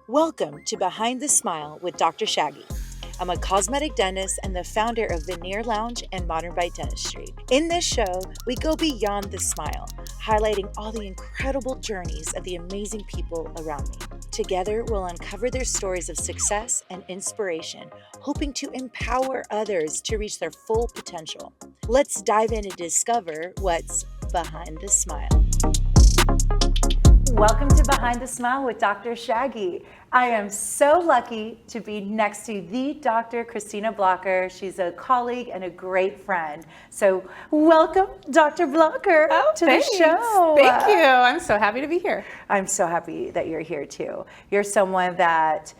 Welcome to Behind the Smile with Dr. Shaggy. I'm a cosmetic dentist and the founder of Veneer Lounge and Modern Bite Dentistry. In this show, we go beyond the smile, highlighting all the incredible journeys of the amazing people around me. Together, we'll uncover their stories of success and inspiration, hoping to empower others to reach their full potential. Let's dive in and discover what's behind the smile. Welcome to Behind the Smile with Dr. Shaggy. I am so lucky to be next to the Dr. Christina Blacher. She's a colleague and a great friend. So welcome, Dr. Blacher, to the show. Thank you. I'm so happy to be here. I'm so happy that you're here too. You're someone that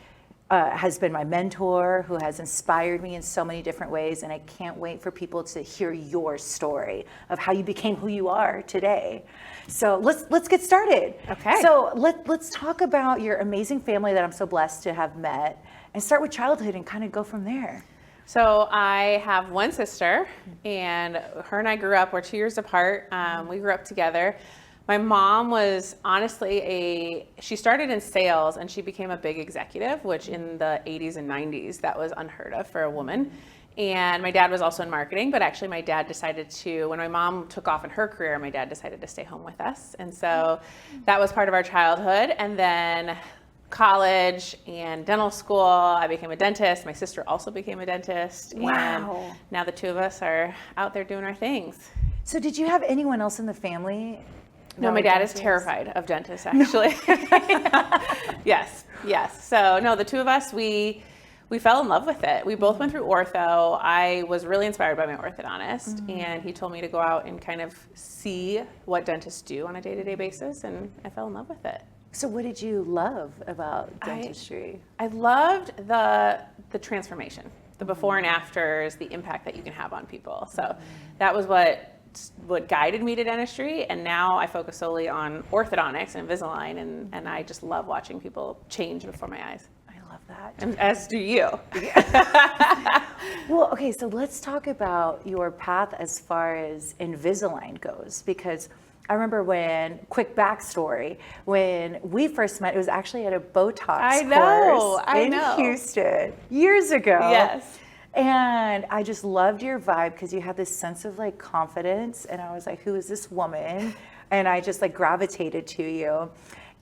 has been my mentor, who has inspired me in so many different ways, and I can't wait for people to hear your story of how you became who you are today. So let's get started. Okay. So let's talk about your amazing family that I'm so blessed to have met, and start with childhood and kind of go from there. So I have one sister, and her and I grew up, we're 2 years apart. We grew up together. My mom was honestly she started in sales and she became a big executive, which in the 80s and 90s, that was unheard of for a woman. And my dad was also in marketing, but actually my dad decided to, when my mom took off in her career, my dad decided to stay home with us. And so that was part of our childhood. And then college and dental school, I became a dentist. My sister also became a dentist. Wow. And now the two of us are out there doing our things. So did you have anyone else in the family? No, my dad is terrified of dentists, actually. No. Yes. So no, the two of us, we fell in love with it. We both went through ortho. I was really inspired by my orthodontist, and he told me to go out and kind of see what dentists do on a day-to-day basis, and I fell in love with it. So what did you love about dentistry? I loved the transformation, the before and afters, the impact that you can have on people. So that was what guided me to dentistry, and now I focus solely on orthodontics and Invisalign, and I just love watching people change before my eyes. I love that. And as do you. Well, okay, so let's talk about your path as far as Invisalign goes, because I remember quick backstory, when we first met, it was actually at a Botox course in Houston years ago. Yes. And I just loved your vibe because you had this sense of like confidence, and I was like, who is this woman? And I just like gravitated to you.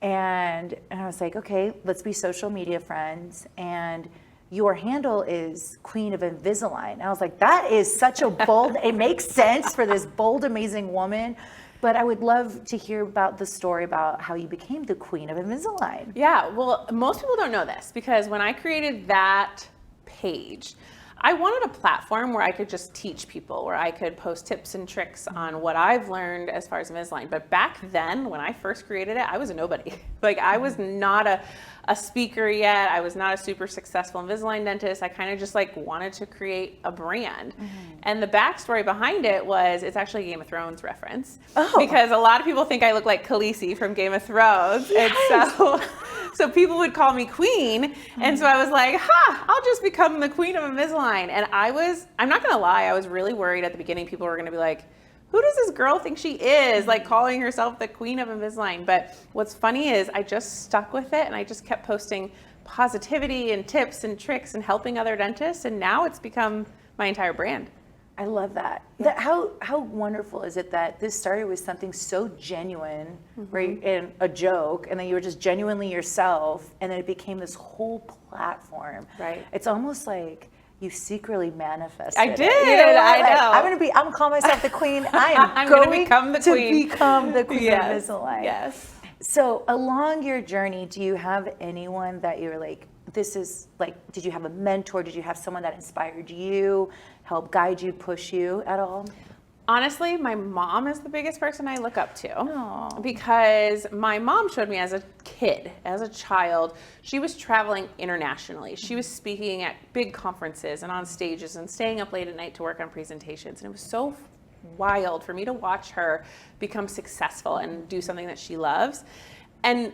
And I was like, okay, let's be social media friends. And your handle is Queen of Invisalign. And I was like, that is such a bold, it makes sense for this bold, amazing woman. But I would love to hear about the story about how you became the Queen of Invisalign. Yeah, well, most people don't know this, because when I created that page, I wanted a platform where I could just teach people, where I could post tips and tricks on what I've learned as far as Invisalign. But back then, when I first created it, I was a nobody. Like, I was not a speaker yet. I was not a super successful Invisalign dentist. I kind of just like wanted to create a brand. And the backstory behind it was, it's actually a Game of Thrones reference. Oh. Because a lot of people think I look like Khaleesi from Game of Thrones. Yes. And so people would call me Queen. And so I was like, I'll just become the Queen of Invisalign. And I'm not gonna lie, I was really worried at the beginning people were gonna be like, who does this girl think she is, like calling herself the Queen of Invisalign? But what's funny is I just stuck with it, and I just kept posting positivity and tips and tricks and helping other dentists. And now it's become my entire brand. I love that. Yeah. How wonderful is it that this started with something so genuine, right, and a joke, and then you were just genuinely yourself, and then it became this whole platform. Right. It's almost like you secretly manifested. I did. It. You know, I know. I'm gonna call myself the queen. I'm going to become the queen. Become the Queen of Invisalign. Yes. So along your journey, do you have anyone that you're like, this is like, did you have a mentor? Did you have someone that inspired you, help guide you, push you at all? Honestly, my mom is the biggest person I look up to. Aww. Because my mom showed me as a kid, as a child, she was traveling internationally. She was speaking at big conferences and on stages and staying up late at night to work on presentations. And it was so wild for me to watch her become successful and do something that she loves. And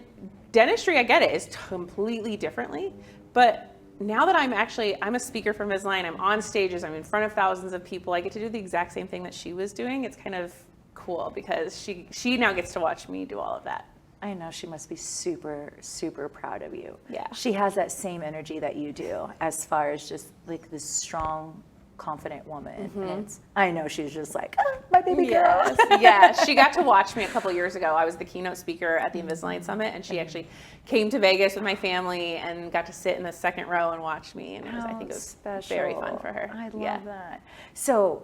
dentistry, I get it, is completely differently, but now that I'm a speaker for Invisalign, I'm on stages, I'm in front of thousands of people, I get to do the exact same thing that she was doing. It's kind of cool because she now gets to watch me do all of that. I know she must be super, super proud of you. Yeah. She has that same energy that you do as far as just like this strong, confident woman. And I know she's just like, my baby girl. Yes. Yeah, she got to watch me a couple years ago. I was the keynote speaker at the Invisalign Summit, and she actually came to Vegas with my family and got to sit in the second row and watch me. And I think it was very fun for her. I love that. So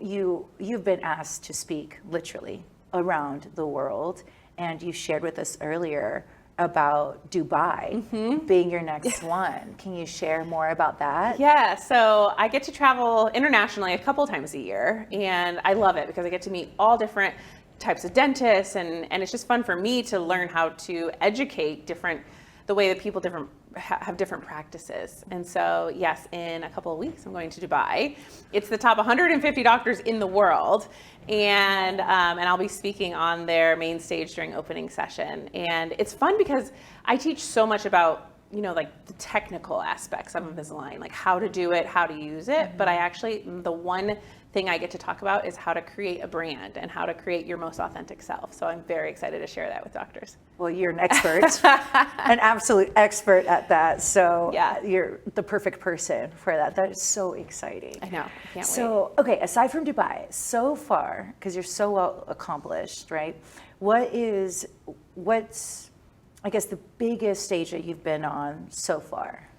you've been asked to speak literally around the world, and you shared with us earlier about Dubai being your next one. Can you share more about that? Yeah, so I get to travel internationally a couple times a year, and I love it because I get to meet all different types of dentists, and it's just fun for me to learn how to educate the way that people have different practices. And so yes, in a couple of weeks I'm going to Dubai. It's the top 150 doctors in the world, and I'll be speaking on their main stage during opening session. And it's fun because I teach so much about, like the technical aspects of Invisalign, like how to do it, how to use it. But the one thing I get to talk about is how to create a brand and how to create your most authentic self. So I'm very excited to share that with doctors. Well, you're an expert, an absolute expert at that. So Yeah. You're the perfect person for that. That is so exciting. I know. I can't wait. So, okay, aside from Dubai, so far, because you're so well accomplished, right? What's, I guess, the biggest stage that you've been on so far?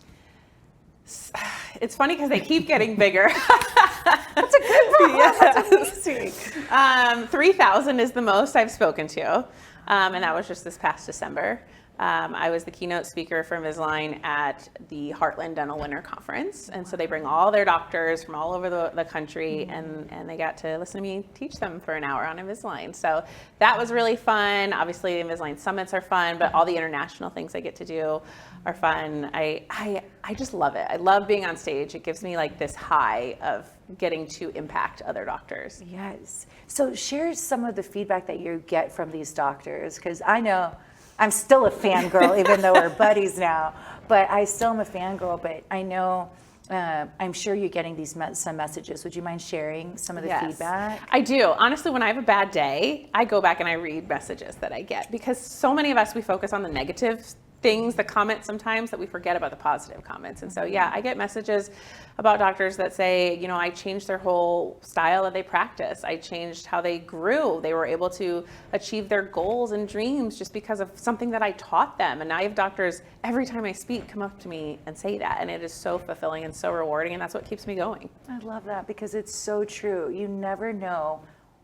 It's funny because they keep getting bigger. That's a good problem. Yeah. That's amazing. 3,000 is the most I've spoken to, and that was just this past December. I was the keynote speaker for Invisalign at the Heartland Dental Winter Conference, and so they bring all their doctors from all over the country, and they got to listen to me teach them for an hour on Invisalign. So that was really fun. Obviously, the Invisalign summits are fun, but all the international things I get to do are fun. I just love it. I love being on stage. It gives me like this high of getting to impact other doctors. Yes. So share some of the feedback that you get from these doctors, because I know I'm still a fangirl, even though we're buddies now, but I still am a fangirl, but I know, I'm sure you're getting some messages. Would you mind sharing some of the feedback? I do. Honestly, when I have a bad day, I go back and I read messages that I get, because so many of us, we focus on the negative things, the comments sometimes, that we forget about the positive comments. And so, yeah, I get messages about doctors that say, I changed their whole style that they practice. I changed how they grew. They were able to achieve their goals and dreams just because of something that I taught them. And I have doctors, every time I speak, come up to me and say that. And it is so fulfilling and so rewarding. And that's what keeps me going. I love that, because it's so true. You never know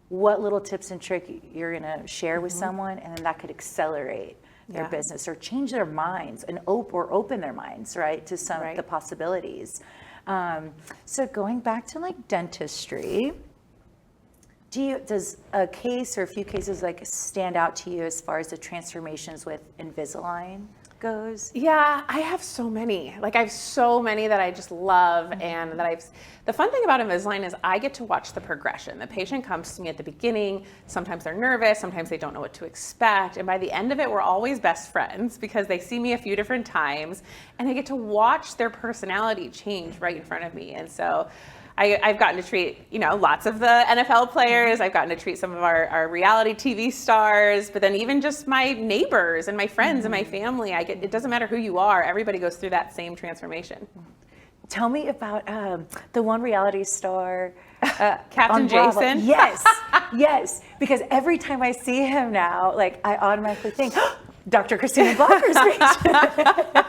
what little tips and tricks you're going to share with someone, and then that could accelerate their business or change their minds and open their minds, right, to some of the possibilities. So going back to like dentistry, does a case or a few cases like stand out to you as far as the transformations with Invisalign goes? Yeah, I have so many. Like I have so many that I just love, and that the fun thing about Invisalign is I get to watch the progression. The patient comes to me at the beginning, sometimes they're nervous, sometimes they don't know what to expect, and by the end of it, we're always best friends because they see me a few different times, and I get to watch their personality change right in front of me. And so I've gotten to treat, lots of the NFL players. I've gotten to treat some of our reality TV stars, but then even just my neighbors and my friends and my family. It doesn't matter who you are. Everybody goes through that same transformation. Tell me about the one reality star, Captain Jason. Yes, yes. Because every time I see him now, like I automatically think, Dr. Christina Blacher.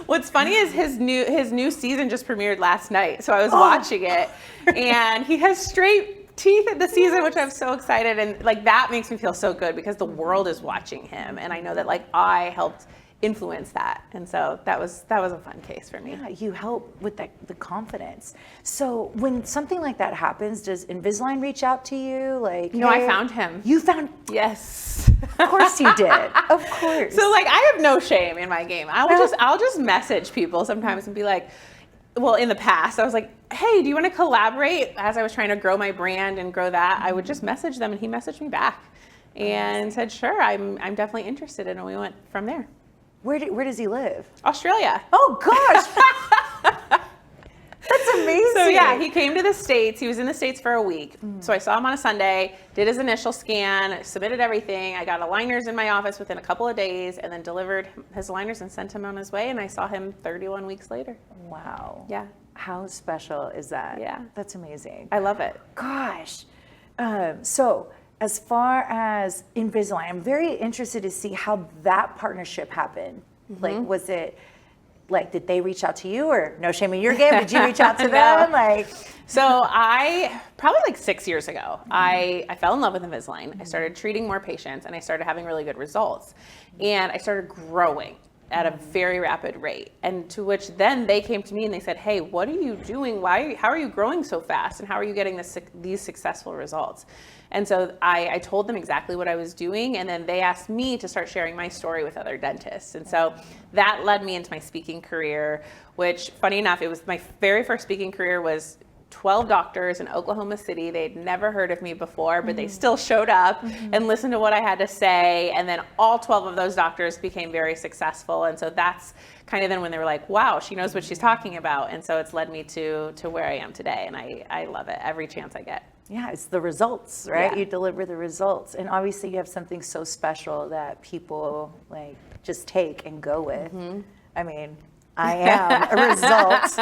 What's funny is his new season just premiered last night, so I was watching it, and he has straight teeth at the season, which I'm so excited, and like that makes me feel so good because the world is watching him, and I know that like I helped influence that, and so that was a fun case for me. Yeah, you help with the confidence. So when something like that happens, does Invisalign reach out to you? Like, no, I found him. You found? Yes. Of course you did. Of course. So like I have no shame in my game. I'll just message people sometimes and be like, well, in the past I was like, hey, do you want to collaborate? As I was trying to grow my brand and grow that, I would just message them, and he messaged me back and said, sure, I'm definitely interested, and we went from there. Where does he live? Australia. Oh gosh. That's amazing. So yeah, he came to the States. He was in the States for a week. So I saw him on a Sunday, did his initial scan, submitted everything. I got aligners in my office within a couple of days, and then delivered his aligners and sent him on his way. And I saw him 31 weeks later. Wow. Yeah. How special is that? Yeah. That's amazing. I love it. Gosh. So as far as Invisalign, I'm very interested to see how that partnership happened. Like, was it, like, did they reach out to you, or no shame in your game? Did you reach out to them? Like, so I probably like 6 years ago, I fell in love with Invisalign. I started treating more patients, and I started having really good results, and I started growing at a very rapid rate. And to which then they came to me and they said, hey, what are you doing? How are you growing so fast? And how are you getting these successful results? And so I told them exactly what I was doing. And then they asked me to start sharing my story with other dentists. And so that led me into my speaking career, which, funny enough, it was my very first speaking career was 12 doctors in Oklahoma City. They'd never heard of me before, but they still showed up and listened to what I had to say. And then all 12 of those doctors became very successful. And so that's kind of then when they were like, wow, she knows what she's talking about. And so it's led me to where I am today. And I love it every chance I get. yeah, it's the results, right? Yeah. You deliver the results. And obviously you have something so special that people like just take and go with. I mean, I am a result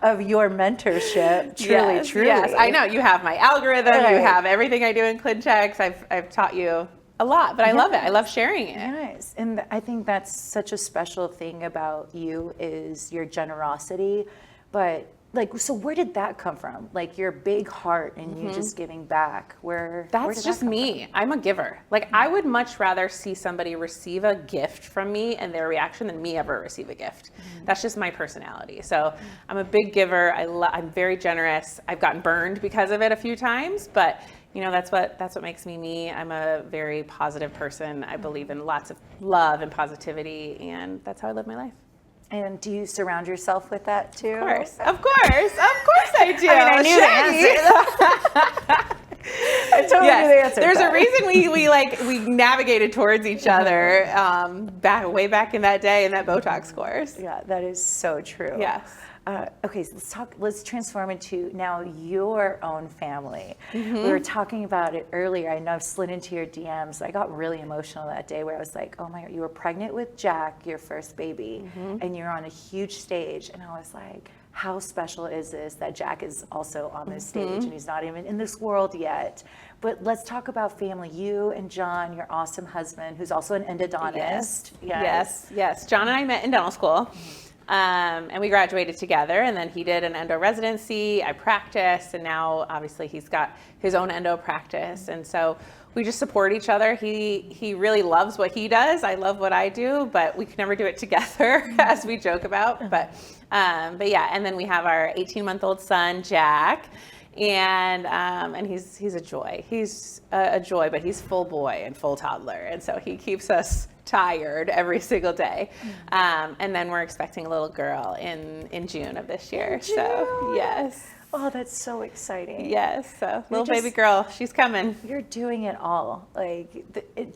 of your mentorship, truly, truly. Yes, I know. You have my algorithm. Right. You have everything I do in ClinChecks. I've taught you a lot, but I love it. I love sharing it. Yes, and I think that's such a special thing about you is your generosity. But like, so where did that come from? Like your big heart and you just giving back. Where did That's that just come me. I'm a giver. Like I would much rather see somebody receive a gift from me and their reaction than me ever receive a gift. That's just my personality. So I'm a big giver. I'm very generous. I've gotten burned because of it a few times, but you know, that's what makes me me. I'm a very positive person. I believe in lots of love and positivity, and that's how I live my life. And do you surround yourself with that too? Of course I do. I mean, I knew the answer. I totally knew the answer. There's a reason we navigated towards each other way back in that day in that Botox course. Yeah, that is so true. Yes. Okay, so let's transform into now your own family. We were talking about it earlier. I know I've slid into your DMs. I got really emotional that day where I was like, oh my God, you were pregnant with Jack, your first baby, and you're on a huge stage. And I was like, how special is this that Jack is also on this stage and he's not even in this world yet? But let's talk about family. You and John, your awesome husband, who's also an endodontist. Yes. John and I met in dental school. And we graduated together, and then he did an endo residency. I practiced, and now obviously he's got his own endo practice. And so we just support each other. He really loves what he does. I love what I do, but we can never do it together, as we joke about. But yeah, and then we have our 18-month-old son, Jack. And he's a joy. He's a joy, but he's full boy and full toddler. And so he keeps us tired every single day. And then we're expecting a little girl in June of this year. So yes. Oh, that's so exciting. Yes. So little baby girl, she's coming. You're doing it all, like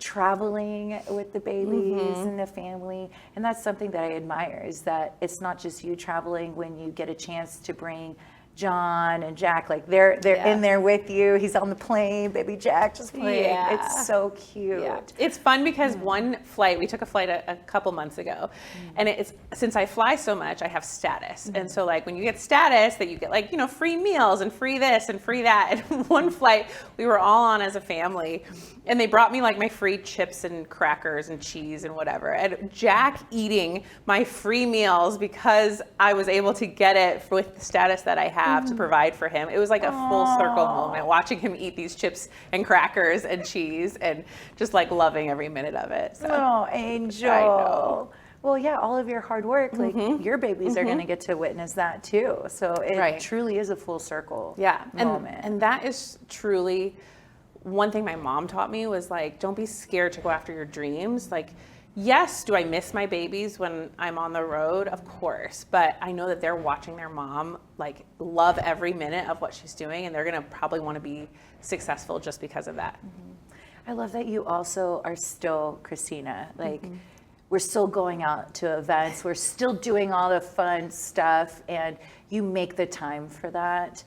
traveling with the babies and the family. And that's something that I admire is that it's not just you traveling when you get a chance to bring John and Jack, like they're in there with you. He's on the plane, baby Jack just playing. Yeah. It's so cute. Yeah. It's fun because one flight, we took a flight a couple months ago, and it's since I fly so much, I have status. And so like when you get status, that you get like, you know, free meals and free this and free that. And one flight we were all on as a family, and they brought me like my free chips and crackers and cheese and whatever. And Jack eating my free meals because I was able to get it with the status that I have to provide for him. It was like a full circle moment watching him eat these chips and crackers and cheese and just like loving every minute of it. So. Oh, Angel. I know. Well, yeah, all of your hard work, like your babies are going to get to witness that too. So it truly is a full circle moment. And that is truly one thing my mom taught me was like, don't be scared to go after your dreams. Like, yes, do I miss my babies when I'm on the road? Of course. But I know that they're watching their mom like love every minute of what she's doing, and they're going to probably want to be successful just because of that. I love that you also are still Christina. Like, we're still going out to events, we're still doing all the fun stuff, and you make the time for that.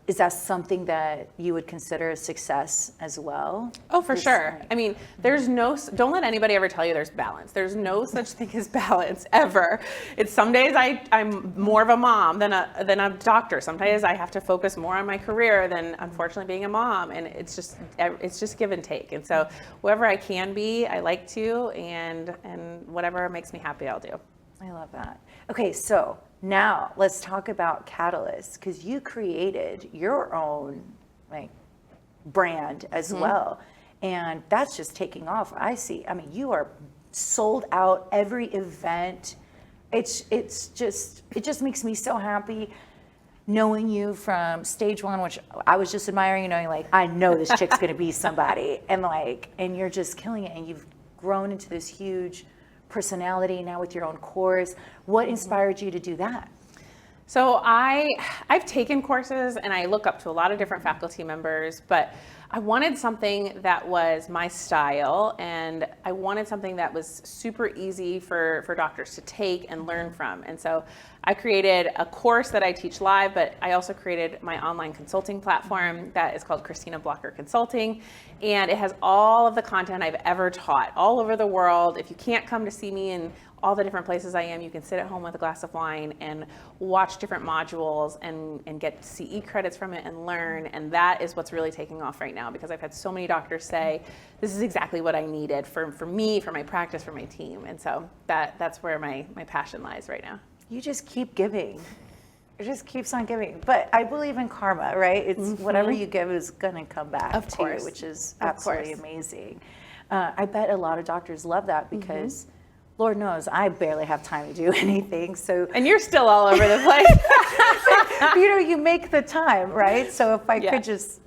Is that something that you would consider a success as well? Oh, for sure. I mean, don't let anybody ever tell you there's balance. There's no such thing as balance ever. It's some days I'm more of a mom than a doctor. Some days I have to focus more on my career than unfortunately being a mom. And it's just give and take. And so whoever I can be, I like to, and whatever makes me happy, I'll do. I love that. Okay, so now let's talk about Catalyst, because you created your own brand as well, and that's just taking off. I mean, you are sold out every event. It just makes me so happy knowing you from stage one, which I was just admiring, knowing I know this chick's gonna be somebody, and you're just killing it, and you've grown into this huge personality now with your own course. What inspired you to do that? So I've taken courses and I look up to a lot of different faculty members, but I wanted something that was my style, and I wanted something that was super easy for doctors to take and learn from. And so I created a course that I teach live, but I also created my online consulting platform that is called Christina Blacher Consulting. And it has all of the content I've ever taught all over the world. If you can't come to see me in all the different places I am, you can sit at home with a glass of wine and watch different modules and get CE credits from it and learn. And that is what's really taking off right now, because I've had so many doctors say, this is exactly what I needed for me, for my practice, for my team. And so that's where my passion lies right now. You just keep giving. It just keeps on giving. But I believe in karma, right? It's whatever you give is going to come back to you, which is absolutely amazing. I bet a lot of doctors love that, because Lord knows I barely have time to do anything. And you're still all over the place. You make the time, right? So if I could just,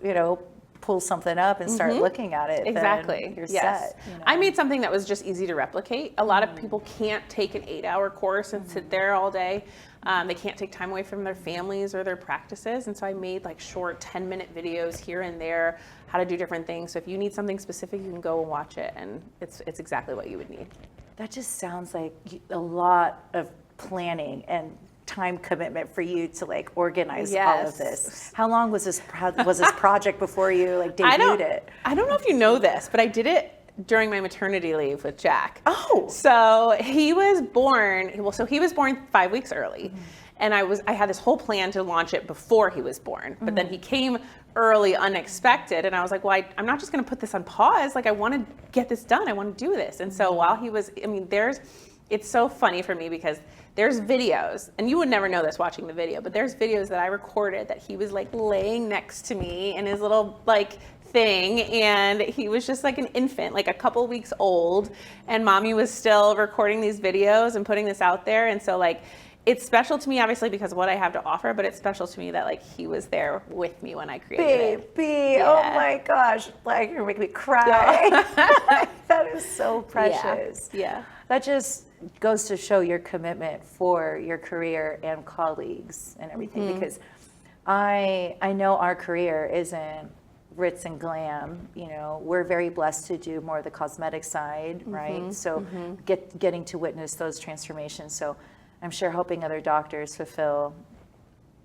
pull something up and start looking at it, then you're set. I made something that was just easy to replicate. A lot of people can't take an 8-hour course and sit there all day. They can't take time away from their families or their practices. And so I made short 10-minute videos here and there, how to do different things. So if you need something specific, you can go and watch it, and it's exactly what you would need. That just sounds like a lot of planning and time commitment for you to organize all of this. How long was this project before you debuted it? I don't know if you know this, but I did it during my maternity leave with Jack. Oh. So he was born 5 weeks early. And I had this whole plan to launch it before he was born, but then he came early, unexpected, and I was like, well, I'm not just going to put this on pause. I want to get this done. I want to do this. And so while he was, it's so funny for me, because there's videos, and you would never know this watching the video, but there's videos that I recorded that he was laying next to me in his little thing, and he was just an infant, a couple weeks old, and mommy was still recording these videos and putting this out there. And so it's special to me, obviously, because of what I have to offer, but it's special to me that he was there with me when I created it. Baby, oh my gosh, you're making me cry. That is so precious. Yeah. That just goes to show your commitment for your career and colleagues and everything, because I know our career isn't ritz and glam. We're very blessed to do more of the cosmetic side, right? So getting to witness those transformations. So I'm sure helping other doctors fulfill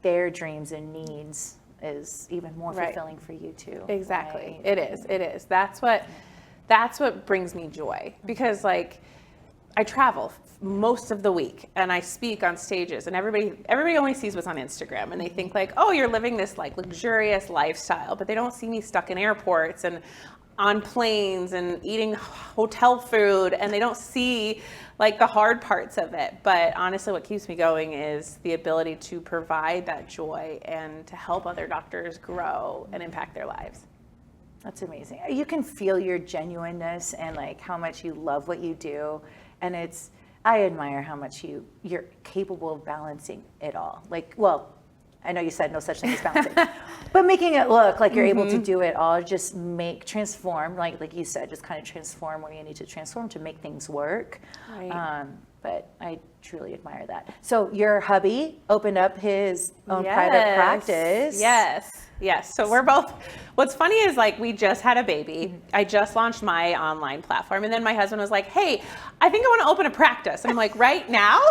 their dreams and needs is even more fulfilling for you too. Exactly. Right? It is. That's what brings me joy, because I travel most of the week and I speak on stages, and everybody only sees what's on Instagram, and they think oh, you're living this luxurious lifestyle, but they don't see me stuck in airports and on planes and eating hotel food, and they don't see the hard parts of it. But honestly, what keeps me going is the ability to provide that joy and to help other doctors grow and impact their lives. That's amazing. You can feel your genuineness and how much you love what you do, and I admire how much you're capable of balancing it all. I know you said no such thing as balancing, but making it look like you're able to do it all, just transform, like you said, just kind of transform where you need to transform to make things work. Right. But I truly admire that. So your hubby opened up his own private practice. Yes. Yes. So we're both, what's funny is like, we just had a baby. I just launched my online platform. And then my husband was like, hey, I think I want to open a practice. And I'm like, right now?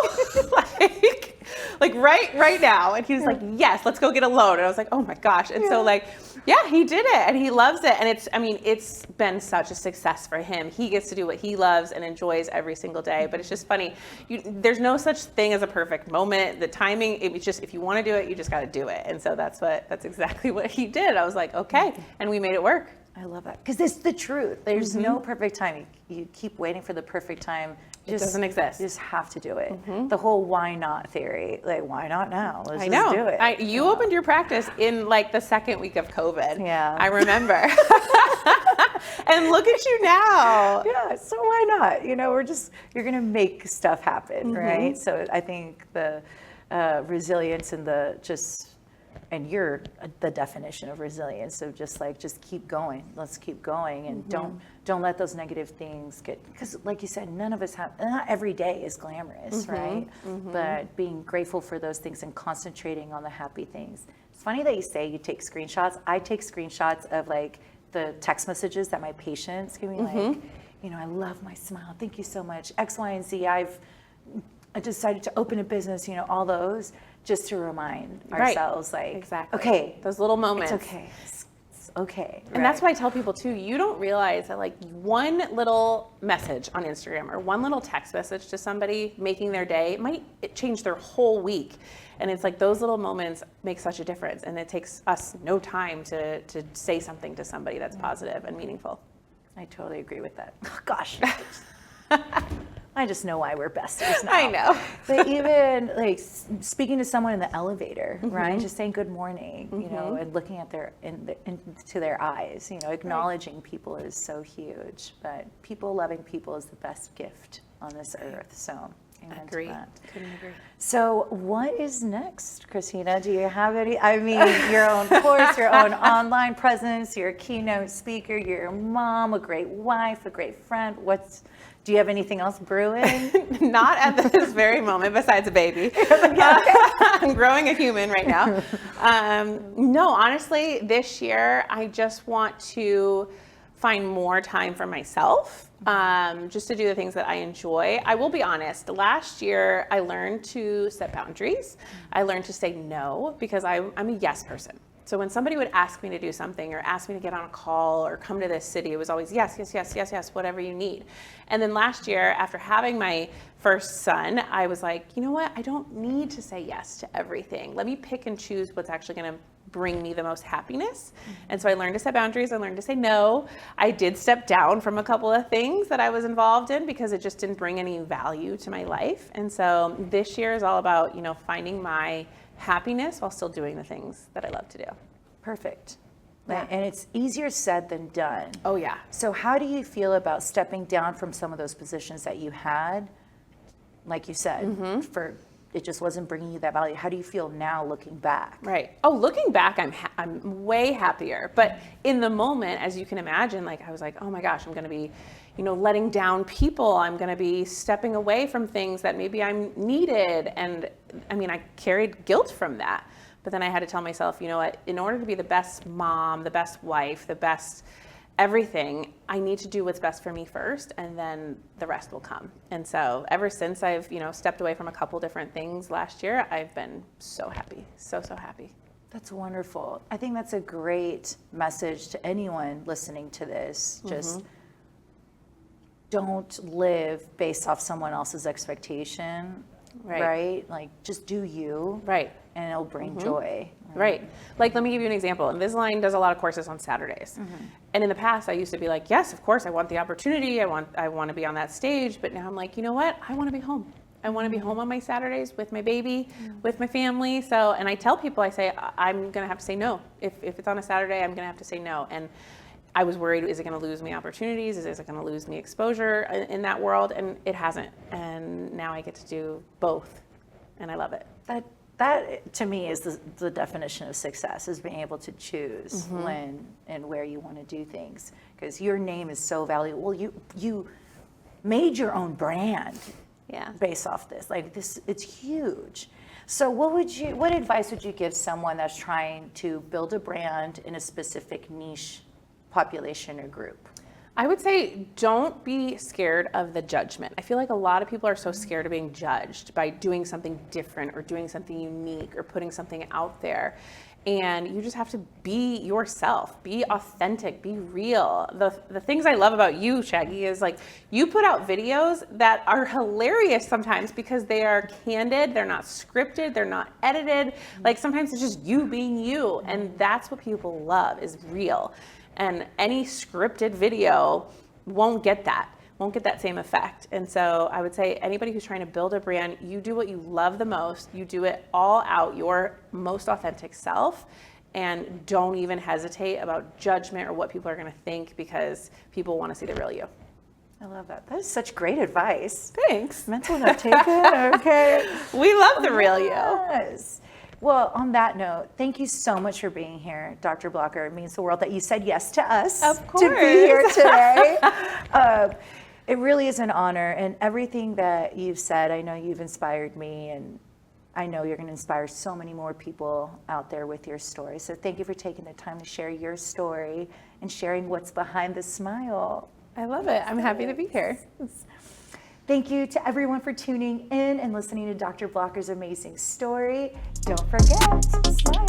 like right now. And he was like, yes, let's go get a loan. And I was like, oh my gosh. And so like, yeah, he did it and he loves it. And it's been such a success for him. He gets to do what he loves and enjoys every single day. But it's just funny. There's no such thing as a perfect moment. The timing, it's just, if you want to do it, you just got to do it. And so that's exactly what he did. I was like, okay. And we made it work. I love that. Because it's the truth. There's no perfect time. You keep waiting for the perfect time. It doesn't exist. You just have to do it. The whole why not theory. Like, why not now? Let's I just know. do it. You opened your practice in like the second week of COVID. Yeah. I remember. And look at you now. Yeah, so why not? You know, you're going to make stuff happen, right? So I think the resilience and you're the definition of resilience. So just keep going. Let's keep going, and don't let those negative things because like you said, none of us not every day is glamorous, right? But being grateful for those things and concentrating on the happy things. It's funny that you say you take screenshots. I take screenshots of like the text messages that my patients give me, like, you know, I love my smile. Thank you so much. X, Y, and Z. I decided to open a business, you know, all those, just to remind ourselves, like, exactly. Okay, those little moments. it's okay. It's okay. And that's why I tell people too, you don't realize that like one little message on Instagram or one little text message to somebody making their day might change their whole week. And it's like those little moments make such a difference. And it takes us no time to say something to somebody that's positive and meaningful. I totally agree with that. Oh, gosh. I just know why we're besties now. I know. But even like speaking to someone in the elevator, right? Just saying good morning, you know, and looking at into their eyes, you know, acknowledging people is so huge. But loving people is the best gift on this earth. So Agree. Couldn't agree. So what is next, Christina? Do you have any, I mean, your own course, your own online presence, you're a keynote speaker, you're a mom, a great wife, a great friend. Do you have anything else brewing? Not at this very moment, besides a baby. I'm growing a human right now. No, honestly, this year, I just want to find more time for myself, just to do the things that I enjoy. I will be honest, last year I learned to set boundaries. I learned to say no because I'm a yes person. So when somebody would ask me to do something or ask me to get on a call or come to this city, it was always yes, whatever you need. And then last year, after having my first son, I was like, you know what? I don't need to say yes to everything. Let me pick and choose what's actually going to bring me the most happiness. And so I learned to set boundaries. I learned to say no. I did step down from a couple of things that I was involved in because it just didn't bring any value to my life. And so this year is all about, you know, finding my happiness while still doing the things that I love to do. Perfect. Yeah. And it's easier said than done. Oh yeah. So how do you feel about stepping down from some of those positions that you had, like you said, it just wasn't bringing you that value? How do you feel now looking back? Right. Oh, looking back, I'm way happier. But in the moment, as you can imagine, like I was like, oh my gosh, I'm going to be, you know, letting down people. I'm going to be stepping away from things that maybe I'm needed. And I mean, I carried guilt from that. But then I had to tell myself, you know what, in order to be the best mom, the best wife, the best everything, I need to do what's best for me first, and then the rest will come. And so ever since I've, you know, stepped away from a couple different things last year, I've been so happy, so happy. That's wonderful. I think that's a great message to anyone listening to this. Just don't live based off someone else's expectation, right? Like just do you. Right. And it'll bring joy. Right. Like, let me give you an example. Invisalign does a lot of courses on Saturdays. And in the past, I used to be like, yes, of course, I want the opportunity. I want to be on that stage. But now I'm like, you know what? I want to be home. I want to be home on my Saturdays with my baby, with my family. So, and I tell people, I say, I'm going to have to say no. If it's on a Saturday, I'm going to have to say no. And I was worried, is it going to lose me opportunities? Is it going to lose me exposure in that world? And it hasn't. And now I get to do both. And I love it. That to me is the definition of success, is being able to choose when and where you want to do things, because your name is so valuable. You made your own brand based off this. Like this, it's huge. So what advice would you give someone that's trying to build a brand in a specific niche population or group? I would say don't be scared of the judgment. I feel like a lot of people are so scared of being judged by doing something different or doing something unique or putting something out there. And you just have to be yourself, be authentic, be real. The things I love about you, Shaggy, is like you put out videos that are hilarious sometimes because they are candid, they're not scripted, they're not edited. Like sometimes it's just you being you. And that's what people love, is real. And any scripted video won't get that same effect. And so I would say anybody who's trying to build a brand, you do what you love the most, you do it all out, your most authentic self, and don't even hesitate about judgment or what people are gonna think, because people wanna see the real you. I love that. That is such great advice. Thanks. Mental note taken, okay. We love the real you. Yes. Well, on that note, thank you so much for being here, Dr. Blacher. It means the world that you said yes to us to be here today. It really is an honor, and everything that you've said, I know you've inspired me, and I know you're going to inspire so many more people out there with your story. So thank you for taking the time to share your story and sharing what's behind the smile. I love it. I'm happy to be here. Thank you to everyone for tuning in and listening to Dr. Blacher's amazing story. Don't forget, smile.